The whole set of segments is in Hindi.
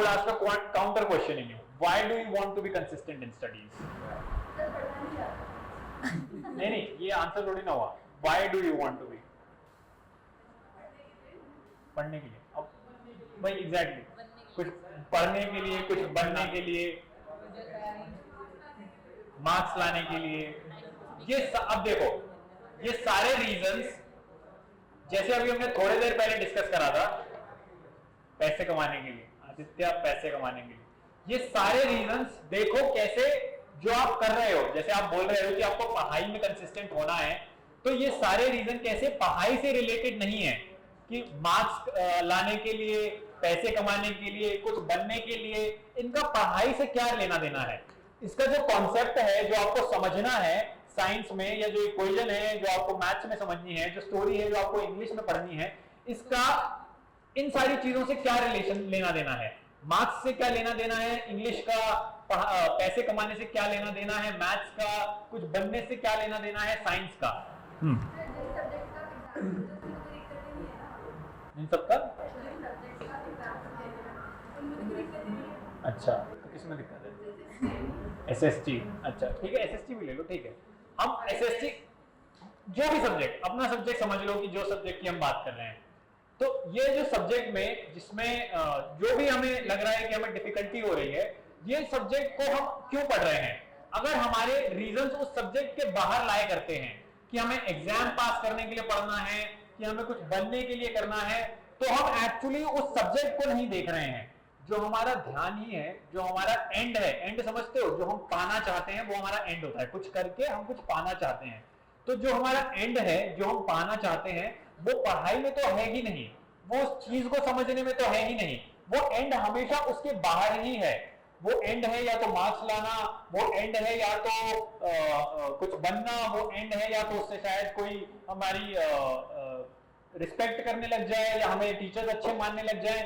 would ask a counter question in you. Why do you want to be consistent in studies? नहीं, ये आंसर थोड़ी ना हुआ. Why do you want to be? पढ़ने के लिए. अब भाई एग्जैक्टली कुछ पढ़ने के लिए, कुछ बनने के लिए, मार्क्स लाने के लिए. अब देखो, ये सारे रीजंस, जैसे अभी हमने थोड़ी देर पहले डिस्कस करा था, पैसे कमाने के लिए, आदित्य पैसे कमाने के लिए, ये सारे रीजंस देखो कैसे जो आप कर रहे हो, जैसे आप बोल रहे हो कि आपको पढ़ाई में कंसिस्टेंट होना है, तो ये सारे रीजन कैसे पढ़ाई से रिलेटेड नहीं है कि मार्क्स लाने के लिए, पैसे कमाने के लिए, कुछ बनने के लिए, इनका पढ़ाई से क्या लेना देना है. इसका जो कॉन्सेप्ट है, जो आपको समझना है साइंस में, या जो इक्वेशन है जो आपको मैथ्स में समझनी है, जो स्टोरी है जो आपको इंग्लिश में पढ़नी है, इसका इन सारी चीजों से क्या रिलेशन लेना देना है. मार्क्स से क्या लेना देना है, इंग्लिश का, पैसे कमाने से क्या लेना देना है, मैथ्स का, कुछ बनने से क्या लेना देना है, साइंस का. इन सबका अच्छा, तो किसमें दिक्कत है? SST. अच्छा ठीक है, SST भी ले लो, ठीक है. हम SST, जो भी सब्जेक्ट, अपना सब्जेक्ट समझ लो कि जो सब्जेक्ट की हम बात कर रहे हैं, तो ये जो सब्जेक्ट में जिसमें जो भी हमें लग रहा है कि हमें डिफिकल्टी हो रही है, ये सब्जेक्ट को हम क्यों पढ़ रहे हैं. अगर हमारे रीजंस उस सब्जेक्ट के बाहर लाए करते हैं कि हमें एग्जाम पास करने के लिए पढ़ना है, कि हमें कुछ बनने के लिए करना है, तो हम एक्चुअली उस सब्जेक्ट को नहीं देख रहे हैं. जो हमारा ध्यान ही है, जो हमारा एंड है, एंड समझते हो, जो हम पाना चाहते हैं वो हमारा एंड होता है. कुछ करके हम कुछ पाना चाहते हैं, तो जो हमारा एंड है, जो हम पाना चाहते हैं, वो पढ़ाई में तो है ही नहीं, वो उस चीज को समझने में तो है ही नहीं. वो एंड हमेशा उसके बाहर ही है. वो एंड है या तो मार्क्स लाना, वो एंड है या तो कुछ बनना, वो एंड है या तो उससे शायद कोई हमारी रिस्पेक्ट करने लग जाए, या हमें टीचर्स अच्छे मानने लग जाए.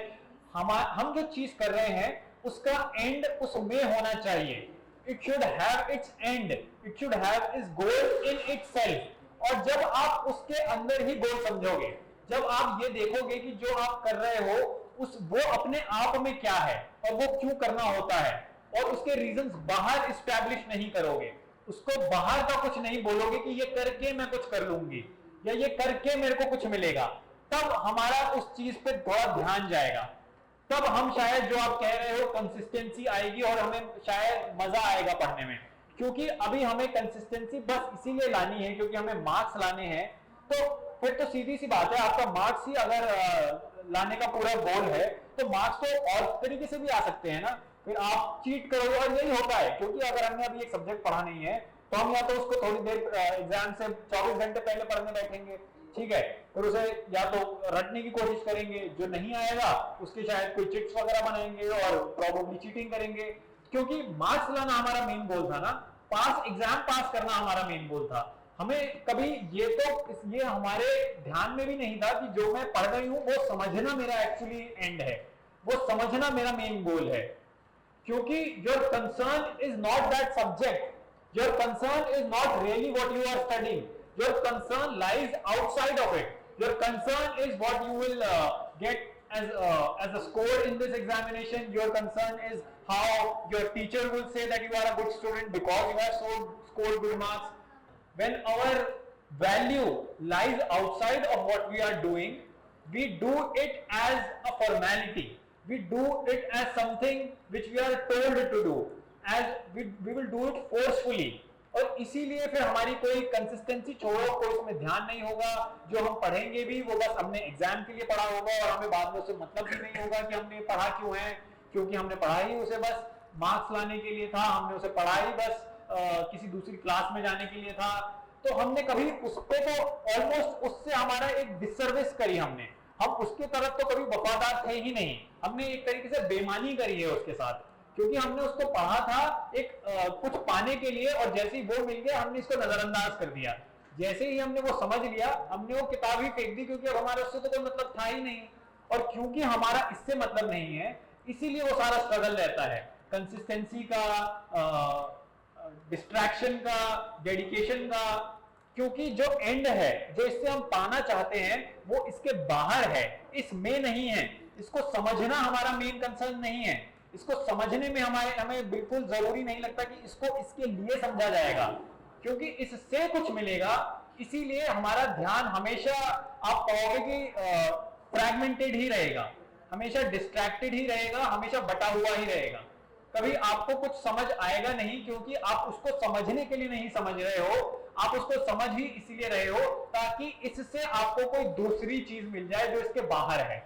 हम जो चीज कर रहे हैं उसका एंड उसमें होना चाहिए. It should have it's and, it should have it's goal in itself. और जब आप उसके अंदर ही गोल समझोगे, जब आप ये देखोगे कि जो आप कर रहे हो वो अपने आप में क्या है और वो क्यों करना होता है, और उसके रीजंस बाहर इस्टेब्लिश नहीं करोगे, उसको बाहर का कुछ नहीं बोलोगे कि ये करके मैं कुछ कर लूंगी या ये करके मेरे को कुछ मिलेगा, तब हमारा उस चीज पे थोड़ा ध्यान जाएगा. तब हम शायद जो आप कह रहे हो कंसिस्टेंसी आएगी और हमें शायद मजा आएगा पढ़ने में. क्योंकि अभी हमें कंसिस्टेंसी बस इसीलिए लानी है क्योंकि हमें मार्क्स लाने हैं. तो फिर तो सीधी सी बात है, आपका मार्क्स ही अगर लाने का पूरा गोल है तो मार्क्स तो और तरीके से भी आ सकते हैं ना. फिर आप चीट करोगे और यही होता है. क्योंकि अगर हमने अभी एक सब्जेक्ट पढ़ा नहीं है तो हम या तो उसको थोड़ी देर एग्जाम से 24 घंटे पहले पढ़ने बैठेंगे, ठीक है, फिर उसे या तो रटने की कोशिश करेंगे, जो नहीं आएगा उसके शायद कोई चिट्स वगैरह बनाएंगे और प्रॉब्ली चीटिंग करेंगे. क्योंकि मार्क्स लाना हमारा मेन गोल था ना, एग्जाम पास करना हमारा मेन गोल था. हमें कभी ये हमारे ध्यान में भी नहीं था कि जो मैं पढ़ रही हूं वो समझना मेरा एक्चुअली एंड है, वो समझना मेरा मेन गोल है. क्योंकि your concern is not that subject, your concern is not really what you are studying, your concern lies outside of it. Your concern is what you will get as a score in this examination. Your concern is how your teacher will say that you are a good student because you have scored good marks. When our value lies outside of what we are doing, we do it as a formality, we do it as something which we are told to do, as we will do it forcefully. और इसीलिए फिर हमारी कोई कंसिस्टेंसी छोड़ो, कोई उसमें ध्यान नहीं होगा. जो हम पढ़ेंगे भी वो बस हमने एग्जाम के लिए पढ़ा होगा और हमें बाद में उससे मतलब भी नहीं होगा कि हमने पढ़ा क्यों है, क्योंकि हमने पढ़ा ही उसे बस मार्क्स लाने के लिए था, हमने उसे पढ़ा ही बस किसी दूसरी क्लास में जाने के लिए था. तो हमने कभी उस पे तो ऑलमोस्ट उससे हमारा एक डिससर्विस करी हमने. हम उसके तरफ तो कभी वफादार थे ही नहीं, हमने एक तरीके से बेईमानी करी है उसके साथ. क्योंकि हमने उसको पढ़ा था एक कुछ पाने के लिए, और जैसे ही वो मिल गया हमने इसको नजरअंदाज कर दिया. जैसे ही हमने वो समझ लिया हमने वो किताब ही फेंक दी, क्योंकि अब हमारा उससे तो कोई मतलब था ही नहीं. और क्योंकि हमारा इससे मतलब नहीं है इसीलिए वो सारा स्ट्रगल रहता है, कंसिस्टेंसी का, डिस्ट्रैक्शन का, डेडिकेशन का. क्योंकि जो एंड है, जो इससे हम पाना चाहते हैं, वो इसके बाहर है, इसमें नहीं है. इसको समझना हमारा मेन कंसर्न नहीं है। इसको समझने में हमें बिल्कुल जरूरी नहीं लगता कि इसको इसके लिए समझा जाएगा, क्योंकि इससे कुछ मिलेगा। इसीलिए हमारा ध्यान हमेशा, आप पाओगे कि फ्रैगमेंटेड ही रहेगा, हमेशा डिस्ट्रैक्टेड ही रहेगा, हमेशा बटा हुआ ही रहेगा। कभी आपको कुछ समझ आएगा नहीं, क्योंकि आप उसको समझने के लिए नहीं समझ रहे हो, आप उसको समझ ही इसीलिए रहे हो ताकि इससे आपको कोई दूसरी चीज मिल जाए जो इसके बाहर है।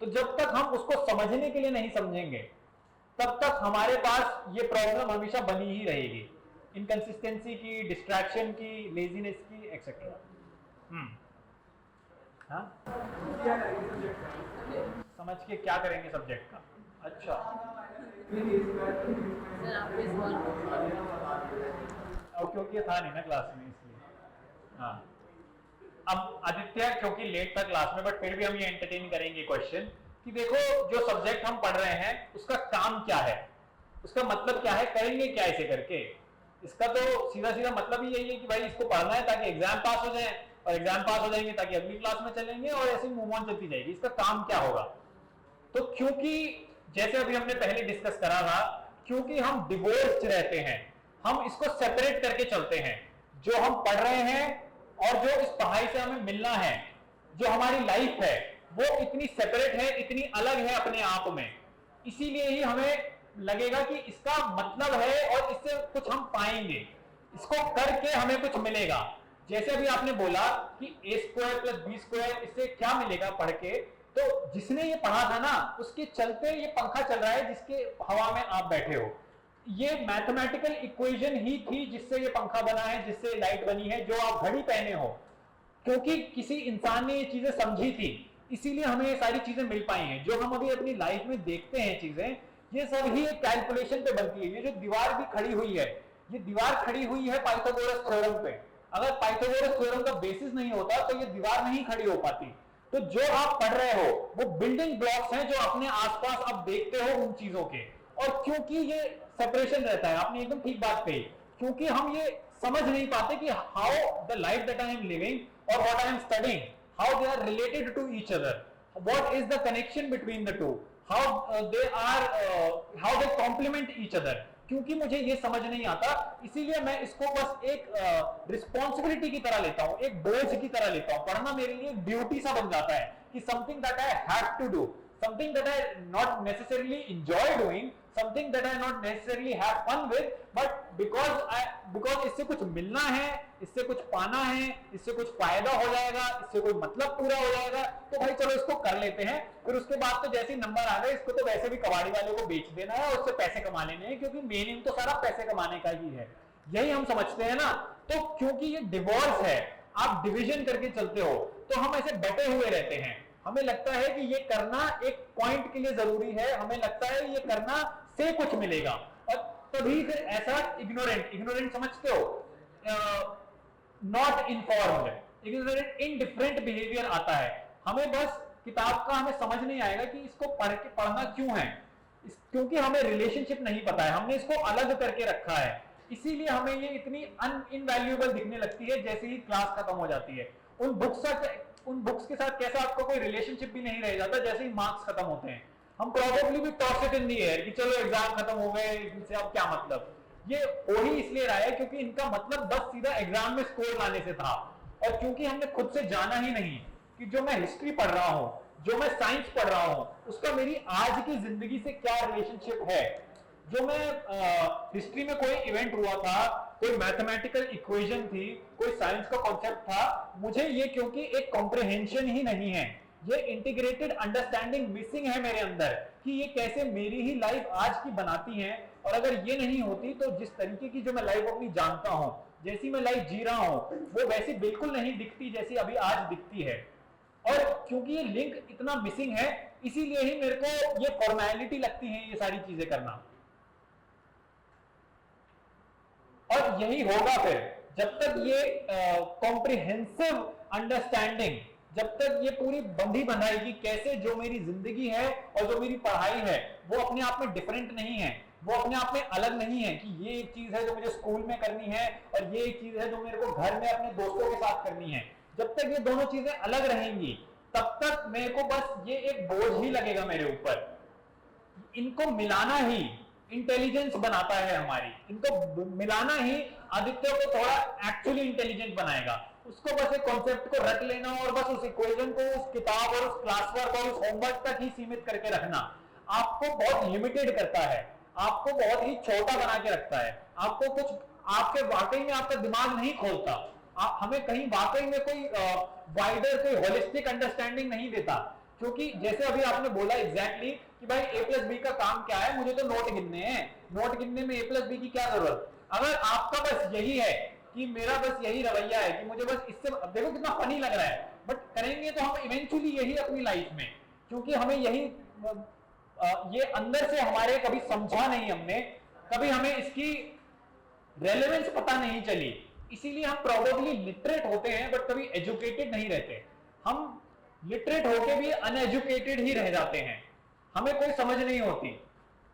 तो जब तक हम उसको समझने के लिए नहीं समझेंगे, तब तक हमारे पास ये प्रॉब्लम हमेशा बनी ही रहेगी, इनकंसिस्टेंसी की, डिस्ट्रैक्शन की, लेजीनेस की, एक्सेट्रा। हाँ, समझ के क्या करेंगे सब्जेक्ट का? अच्छा, और क्योंकि था नहीं ना क्लास में इसलिए। हाँ, अब आदित्य क्योंकि लेट था क्लास में, बट फिर भी हम ये एंटरटेन करेंगे क्वेश्चन कि देखो जो सब्जेक्ट हम पढ़ रहे हैं उसका काम क्या है, उसका मतलब क्या है, करेंगे क्या इसे करके। इसका तो सीधा सीधा मतलब ही यही है कि भाई इसको पढ़ना है ताकि एग्जाम पास हो जाए, और एग्जाम पास हो जाएंगे ताकि अगली क्लास में चलेंगे, और ऐसे मूव ऑन चलती जाएगी। इसका काम क्या होगा? तो क्योंकि जैसे अभी हमने पहले डिस्कस करा था, क्योंकि हम डिवोर्स्ड रहते हैं, हम इसको सेपरेट करके चलते हैं। जो हम पढ़ रहे हैं और जो इस पढ़ाई से हमें मिलना है, जो हमारी लाइफ है, वो इतनी सेपरेट है, इतनी अलग है अपने आप में। इसीलिए ही हमें लगेगा कि इसका मतलब है और इससे कुछ हम पाएंगे, इसको करके हमें कुछ मिलेगा। जैसे अभी आपने बोला कि a² + b², इससे क्या मिलेगा पढ़ के, तो जिसने ये पढ़ा था ना, उसके चलते ये पंखा चल रहा है जिसके हवा में आप बैठे हो। ये मैथमेटिकल इक्वेशन ही थी जिससे ये पंखा बना है, जिससे लाइट बनी है, जो आप घड़ी पहने हो, क्योंकि किसी इंसान ने ये चीजें समझी थी, इसीलिए हमें ये सारी चीजें मिल पाई हैं। जो हम अभी अपनी लाइफ में देखते हैं चीजें, ये सब ही एक कैलकुलेशन पे बनती है। ये जो दीवार भी खड़ी हुई है, ये दीवार खड़ी हुई है पाइथागोरस थ्योरम पे। अगर पाइथागोरस थ्योरम का बेसिस नहीं होता तो ये दीवार नहीं खड़ी हो पाती। तो जो आप पढ़ रहे हो वो बिल्डिंग ब्लॉक्स हैं जो अपने आसपास आप देखते हो उन चीजों के। और क्योंकि ये सेपरेशन रहता है, आपने एकदम ठीक बात कही, क्योंकि हम ये समझ नहीं पाते कि how the life that I am living और what I am studying, how they are related to each other, what is the connection between the two, how they complement each other. क्योंकि मुझे ये समझ नहीं आता, इसीलिए मैं इसको बस एक रिस्पॉन्सिबिलिटी की तरह लेता हूं, एक बोझ की तरह लेता हूं। पढ़ना मेरे लिए ड्यूटी सा बन जाता है कि something that I have to do, something that I not necessarily enjoy doing, something that I not necessarily have fun with, but because इससे कुछ मिलना है, इससे कुछ पाना है, इससे कुछ फायदा हो जाएगा, इससे कोई मतलब पूरा हो जाएगा, तो भाई चलो इसको कर लेते हैं। फिर उसके बाद तो जैसे ही नंबर आ गए, इसको तो वैसे भी कबाड़ी वाले को बेच देना है और उससे पैसे कमा लेने हैं, क्योंकि मेन एम तो सारा पैसे कमाने का ही है, यही हम समझते हैं ना। तो क्योंकि ये डिवोर्स है, आप डिविजन करके चलते हो, तो हम ऐसे बटे हुए रहते हैं। हमें लगता है कि ये करना एक पॉइंट के लिए जरूरी है, हमें लगता है ये करना से कुछ मिलेगा, और तभी फिर ऐसा इग्नोरेंट समझते हो, not informed, ignorant indifferent behaviour आता है। हमें बस किताब का हमें समझ नहीं आएगा कि इसको पढ़ना क्यों है, क्योंकि हमें रिलेशनशिप नहीं पता है, हमने इसको अलग करके रखा है। इसीलिए हमें ये इतनी इनवैल्यूएबल दिखने लगती है जैसे ही क्लास खत्म हो जाती है। उन बुक्स के साथ कैसा आपको कोई रिलेशनशिप भी नहीं रह जाता जैसे ही मार्क्स खत्म होते हैं। हम प्रोबेबली भी toss it in the air कि चलो एग्जाम खत्म हो गए, इनसे अब क्या मतलब। ये हो ही इसलिए रहा है क्योंकि इनका मतलब बस सीधा एग्जाम में स्कोर लाने से था, और क्योंकि हमने खुद से जाना ही नहीं कि जो मैं हिस्ट्री पढ़ रहा हूं, जो मैं साइंस पढ़ रहा हूं, उसका मेरी आज की जिंदगी से क्या रिलेशनशिप है। जो मैं हिस्ट्री में कोई इवेंट हुआ था, कोई मैथमेटिकल इक्वेशन थी, कोई साइंस का कॉन्सेप्ट था, मुझे ये क्योंकि एक कॉम्प्रिहेंशन ही नहीं है, ये इंटीग्रेटेड अंडरस्टैंडिंग मिसिंग है मेरे अंदर कि ये कैसे मेरी ही लाइफ आज की बनाती है। और अगर ये नहीं होती तो जिस तरीके की जो मैं लाइफ अपनी जानता हूं, जैसी मैं लाइफ जी रहा हूं, वो वैसी बिल्कुल नहीं दिखती जैसी अभी आज दिखती है। और क्योंकि ये लिंक इतना मिसिंग है, इसीलिए ही मेरे को ये फॉर्मेलिटी लगती है ये सारी चीजें करना। और यही होगा फिर जब तक ये कॉम्प्रिहेंसिव अंडरस्टैंडिंग, जब तक ये पूरी बंधी बनाएगी कैसे जो मेरी जिंदगी है और जो मेरी पढ़ाई है वो अपने आप में डिफरेंट नहीं है, वो अपने आप में अलग नहीं है कि ये एक चीज है जो मुझे स्कूल में करनी है और ये एक चीज है जो मेरे को घर में अपने दोस्तों के साथ करनी है। जब तक ये दोनों चीजें अलग रहेंगी तब तक मेरे को बस ये एक बोझ ही लगेगा मेरे ऊपर। इनको मिलाना ही इंटेलिजेंस बनाता है हमारी, इनको मिलाना ही आदित्य को थोड़ा एक्चुअली इंटेलिजेंट बनाएगा। उसको बस एक कॉन्सेप्ट को रट लेना और बस उस इक्वेशन को उस किताब और उस क्लास वर्क और उस होमवर्क तक ही सीमित करके रखना आपको बहुत लिमिटेड करता है, आपको बहुत ही छोटा बना के रखता है, आपको कुछ आपके वाकई में आपका दिमाग नहीं खोलता, हमें कहीं वाकई में कोई वाइडर कोई होलिस्टिक अंडरस्टैंडिंग नहीं देता। क्योंकि जैसे अभी आपने बोला एग्जैक्टली कि भाई a प्लस बी का काम क्या है, मुझे तो नोट गिनने हैं, नोट गिनने में a प्लस बी की क्या जरूरत। अगर आपका बस यही है कि मेरा बस यही रवैया है कि मुझे बस इससे, देखो कितना फनी लग रहा है, बट करेंगे तो हम इवेंचुअली यही अपनी लाइफ में, क्योंकि हमें यही ये अंदर से हमारे कभी समझा नहीं हमने, कभी हमें इसकी रेलेवेंस पता नहीं चली, इसीलिए हम प्रोबेबली लिटरेट होते हैं बट कभी एजुकेटेड नहीं रहते। हम लिटरेट होके भी अनएजुकेटेड ही रह जाते हैं, हमें कोई समझ नहीं होती।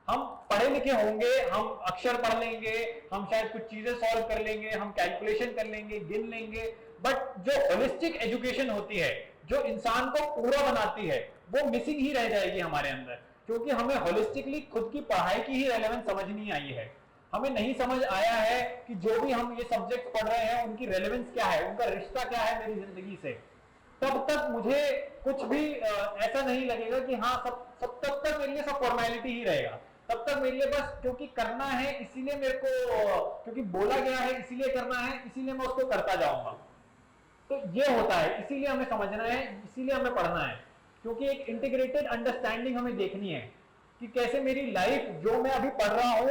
हम पढ़े लिखे होंगे, हम अक्षर पढ़ लेंगे, हम शायद कुछ चीजें सॉल्व कर लेंगे, हम कैलकुलेशन कर लेंगे, गिन लेंगे, बट जो होलिस्टिक एजुकेशन होती है, जो इंसान को पूरा बनाती है, वो मिसिंग ही रह जाएगी हमारे अंदर, क्योंकि हमें होलिस्टिकली खुद की पढ़ाई की ही रेलेवेंस समझ नहीं आई है। हमें नहीं समझ आया है कि जो भी हम ये सब्जेक्ट पढ़ रहे हैं उनकी रेलेवेंस क्या है, उनका रिश्ता क्या है मेरी जिंदगी से। तब तक मुझे कुछ भी ऐसा नहीं लगेगा कि हाँ सब तब तक मेरे लिए सब फॉर्मेलिटी ही रहेगा, तब तक मेरे लिए बस क्योंकि करना है इसीलिए मेरे को, क्योंकि बोला गया है इसीलिए करना है, इसीलिए मैं उसको करता जाऊंगा। तो ये होता है, इसीलिए हमें समझना है, इसीलिए हमें पढ़ना है, क्योंकि एक इंटीग्रेटेड अंडरस्टैंडिंग हमें देखनी है कि कैसे मेरी लाइफ जो मैं अभी पढ़ रहा हूँ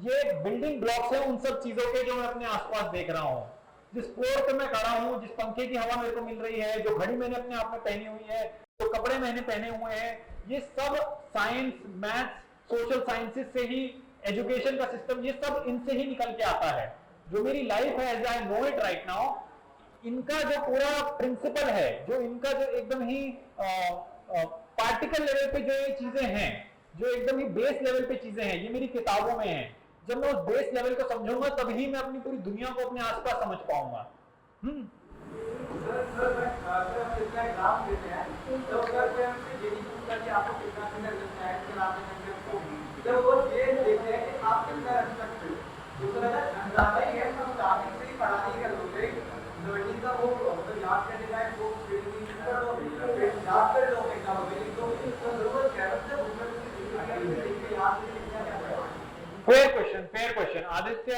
ये बिल्डिंग ब्लॉक्स है उन सब चीजों के जो मैं अपने आसपास देख रहा हूँ। जिस फ्लोर पे मैं खड़ा हूँ, जिस पंखे की हवा मेरे को मिल रही है, जो घड़ी मैंने अपने आप में पहनी हुई है, जो कपड़े मैंने पहने हुए हैं, ये सब साइंस, मैथ्स, सोशल साइंसेस से ही, एजुकेशन का सिस्टम, ये सब इनसे ही निकल के आता है। जो मेरी लाइफ है as I know it right now, इनका जो पूरा प्रिंसिपल है, जो इनका जो एकदम ही पार्टिकल लेवल पे जो ये चीजें हैं, जो एकदम ही बेस लेवल पे चीजें हैं, ये मेरी किताबों में है। जब मैं उस बेस लेवल को समझूंगा तभी मैं अपनी पूरी दुनिया को अपने आसपास समझ पाऊंगा। Fair question Aditya,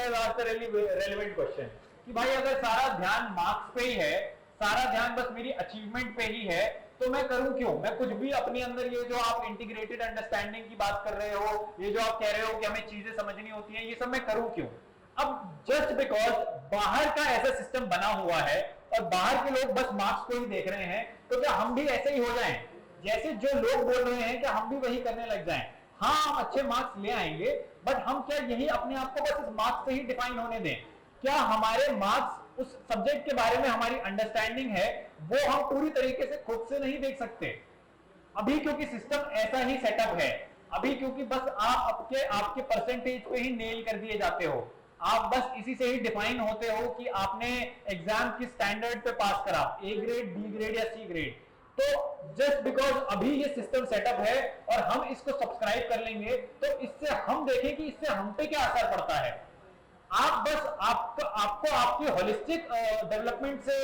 relevant question कि भाई अगर सारा ध्यान मार्क्स पे ही है, सारा ध्यान बस मेरी अचीवमेंट पे ही है, तो मैं करूं क्यों? मैं कुछ भी अपने अंदर ये जो आप इंटीग्रेटेड अंडरस्टैंडिंग की बात कर रहे हो, ये जो आप कह रहे हो कि हमें चीजें समझनी होती हैं, ये सब मैं करूं क्यों? अब जस्ट बिकॉज बाहर का ऐसा सिस्टम बना हुआ है और बाहर के लोग बस मार्क्स को ही देख रहे हैं, तो क्या हम भी ऐसे ही हो जाएं? जैसे जो लोग बोल रहे हैं कि हम भी वही करने लग जाएं? हाँ, हम अच्छे मार्क्स ले आएंगे, बट हम क्या यही अपने आप को बस इस मार्क्स से ही डिफाइन होने दें? क्या हमारे मार्क्स उस सब्जेक्ट के बारे में हमारी अंडरस्टैंडिंग है वो हम पूरी तरीके से खुद से नहीं देख सकते अभी, क्योंकि सिस्टम ऐसा ही सेटअप है अभी, क्योंकि बस आप आपके परसेंटेज पे ही नेल कर दिए जाते हो, आप बस इसी से ही डिफाइन होते हो कि आपने एग्जाम किस स्टैंडर्ड पे पास करा, ए ग्रेड, बी ग्रेड या सी ग्रेड। तो जस्ट बिकॉज अभी ये सिस्टम सेटअप है और हम इसको सब्सक्राइब कर लेंगे, तो इससे हम देखें कि इससे हम पे क्या असर पड़ता है। आप बस आपको आपकी होलिस्टिक डेवलपमेंट से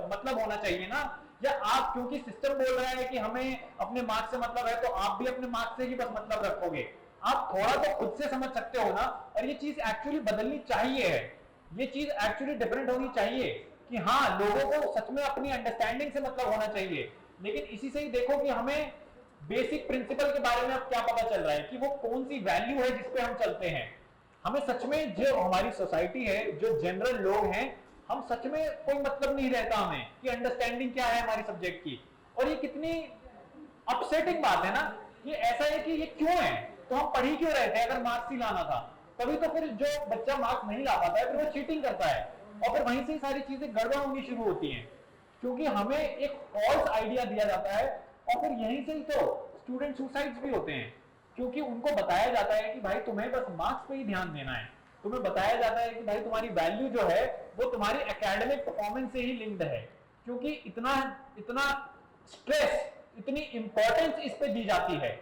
मतलब होना चाहिए ना, या आप क्योंकि सिस्टम बोल रहा है कि हमें अपने मार्क्स से मतलब है, तो आप भी अपने मार्क्स से ही बस मतलब रखोगे? आप थोड़ा तो खुद से समझ सकते हो ना। और ये चीज एक्चुअली बदलनी चाहिए है, ये चीज एक्चुअली डिफरेंट होनी चाहिए कि हाँ, लोगों को सच में अपनी अंडरस्टैंडिंग से मतलब होना चाहिए। लेकिन इसी से ही देखो कि हमें बेसिक प्रिंसिपल के बारे में अब क्या पता चल रहा है कि वो कौन सी वैल्यू है जिसपे हम चलते हैं। हमें सच में जो हमारी सोसाइटी है, जो जनरल लोग हैं, हम सच में कोई मतलब नहीं रहता हमें कि अंडरस्टैंडिंग क्या है हमारी सब्जेक्ट की। और ये कितनी अपसेटिंग बात है ना, ये ऐसा है कि ये क्यों है, तो हम पढ़ ही क्यों रहे थे अगर मार्क्स ही लाना था? तभी तो फिर जो बच्चा मार्क्स नहीं ला पाता है फिर वो चीटिंग करता है और फिर वहीं से सारी चीजें गड़बड़ होनी शुरू होती हैं, क्योंकि हमें एक फॉल्स आइडिया दिया जाता है और फिर यहीं से ही तो स्टूडेंट सुसाइड्स भी होते हैं, क्योंकि उनको बताया जाता है कि भाई तुम्हें बस मार्क्स पे ही ध्यान देना है, तुम्हें बताया जाता है कि भाई तुम्हारी वैल्यू जो है वो तुम्हारी एकेडमिक परफॉर्मेंस से ही लिंक्ड है, क्योंकि इतना इतना स्ट्रेस, इतनी इंपॉर्टेंस इस पे दी जाती है,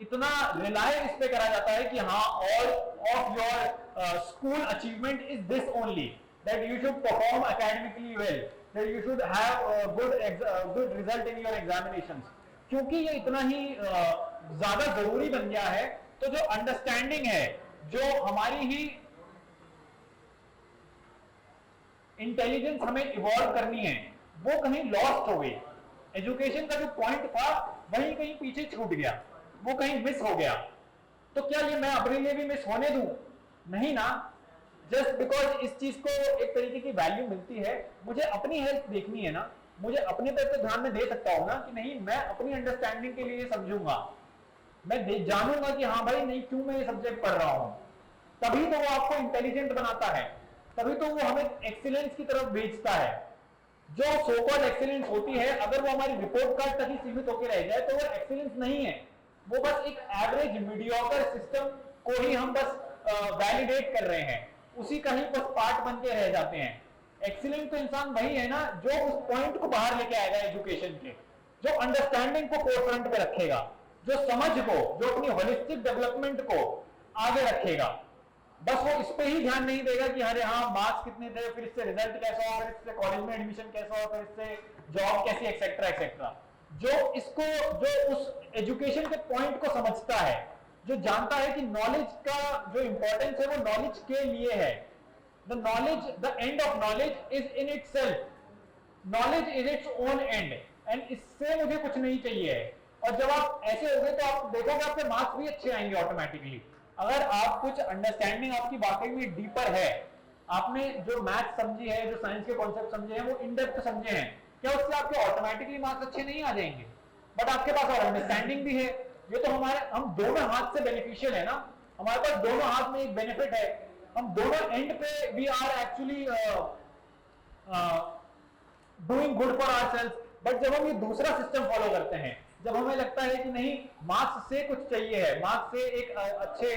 इतना रिलाय इस पे करा जाता है कि हाँ all of your school achievement is this only, that you should perform academically well, that you should have good result in your examinations. क्योंकि ये इतना ही ज्यादा जरूरी बन गया है, तो जो अंडरस्टैंडिंग है, जो हमारी ही इंटेलिजेंस हमें इवॉल्व करनी है, वो कहीं लॉस्ट हो गई। एजुकेशन का जो पॉइंट था वही कहीं पीछे छूट गया, वो कहीं मिस हो गया। तो क्या ये मैं अपने लिए भी मिस होने दूं? नहीं ना। जस्ट बिकॉज इस चीज को एक तरीके की वैल्यू मिलती है, मुझे अपनी हेल्थ देखनी है ना, मुझे अपने पे तो ध्यान में दे सकता हूं ना कि नहीं, मैं अपनी अंडरस्टैंडिंग के लिए समझूंगा, मैं जानूंगा कि हाँ भाई नहीं, क्यों मैं ये सब्जेक्ट पढ़ रहा हूं। तभी तो वो आपको इंटेलिजेंट बनाता है, तभी तो वो हमें एक्सीलेंस की तरफ भेजता है। जो सो कॉल्ड एक्सीलेंस होती है, अगर वो हमारी रिपोर्ट कार्ड तक ही सीमित होकर रह जाए तो वो एक्सीलेंस नहीं है, वो बस एक एवरेज मीडियोकर सिस्टम को ही हम बस वैलिडेट कर रहे हैं, उसी का ही बस पार्ट बन के रह जाते हैं। एक्सीलेंट तो इंसान वही है ना जो उस पॉइंट को बाहर लेके आएगा एजुकेशन के, जो अंडरस्टैंडिंग को फोरफ्रंट पे रखेगा, जो समझ को, जो अपनी होलिस्टिक डेवलपमेंट को आगे रखेगा। बस वो इस पे ही ध्यान नहीं देगा कि अरे हाँ मार्क्स कितने थे, फिर इससे रिजल्ट कैसा हो, फिर इससे कॉलेज में एडमिशन कैसा हो, फिर इससे जॉब कैसी, एक्सेट्रा एक्सेट्रा। जो इसको, जो उस एजुकेशन के पॉइंट को समझता है, जो जानता है कि नॉलेज का जो इंपॉर्टेंस है वो नॉलेज के लिए है। The knowledge, the end of knowledge is in itself, knowledge is its own and, and इससे मुझे कुछ नहीं चाहिए। और जब आप ऐसे हो गए तो आप देखोगे आपके मार्क्स भी अच्छे आएंगे ऑटोमेटिकली। अगर आप कुछ अंडरस्टैंडिंग आपकी वाकई में डीपर है, आपने जो मैथ समझी है, जो साइंस के कॉन्सेप्ट समझे हैं, वो इन डेप्थ समझे हैं, क्या उससे आपके ऑटोमेटिकली मार्क्स अच्छे नहीं आ जाएंगे? बट आपके पास और अंडरस्टैंडिंग भी है। ये तो हम दोनों हाथ से बेनिफिशियल है ना, हमारे पास दोनों हाथ में एक बेनिफिट है, हम दोनों एंड पे we are actually doing good for ourself. But जब हम ये दूसरा सिस्टम फॉलो करते हैं, जब हमें लगता है कि नहीं मार्क्स से कुछ चाहिए है, मार्क्स से एक अच्छे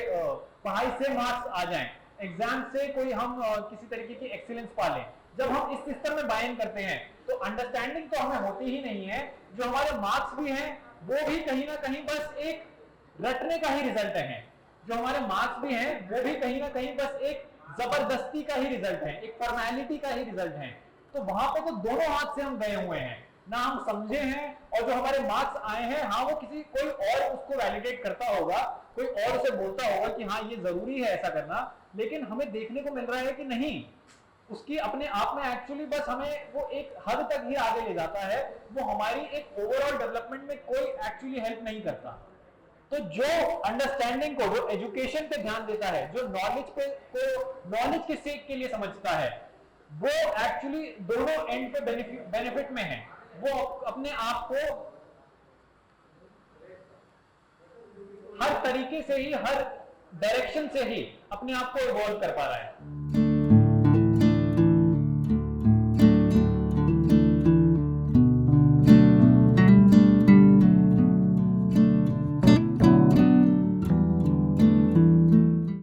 पढ़ाई से मार्क्स आ जाएं, एग्जाम से कोई हम किसी तरीके की एक्सीलेंस पा लें, जब हम इस सिस्टम में बायन करते हैं तो अंडरस्टैंडिंग तो हमें होती ही नहीं है। जो हमारे मार्क्स भी हैं वो भी कहीं ना कहीं बस एक रटने का ही रिजल्ट है, जो हमारे मार्क्स भी हैं वो भी कहीं ना कहीं बस एक जबरदस्ती का ही रिजल्ट है, एक फॉर्मेलिटी का ही रिजल्ट है। तो वहां पर तो दोनों हाथ से हम गए हुए हैं, ना हम समझे हैं, और जो हमारे मार्क्स आए हैं हाँ वो किसी कोई और उसको वैलिडेट करता होगा, कोई और उसे बोलता होगा कि हाँ ये जरूरी है ऐसा करना, लेकिन हमें देखने को मिल रहा है कि नहीं, उसकी अपने आप में एक्चुअली बस हमें वो एक हद तक ही आगे ले जाता है, वो हमारी एक ओवरऑल डेवलपमेंट में कोई एक्चुअली हेल्प नहीं करता। तो जो अंडरस्टैंडिंग को, जो एजुकेशन पे ध्यान देता है, जो नॉलेज पे को नॉलेज के सेक के लिए समझता है, वो एक्चुअली दोनों एंड पे बेनिफिट में है। वो अपने आप को हर तरीके से ही, हर डायरेक्शन से ही अपने आप को इवॉल्व कर पा रहा है।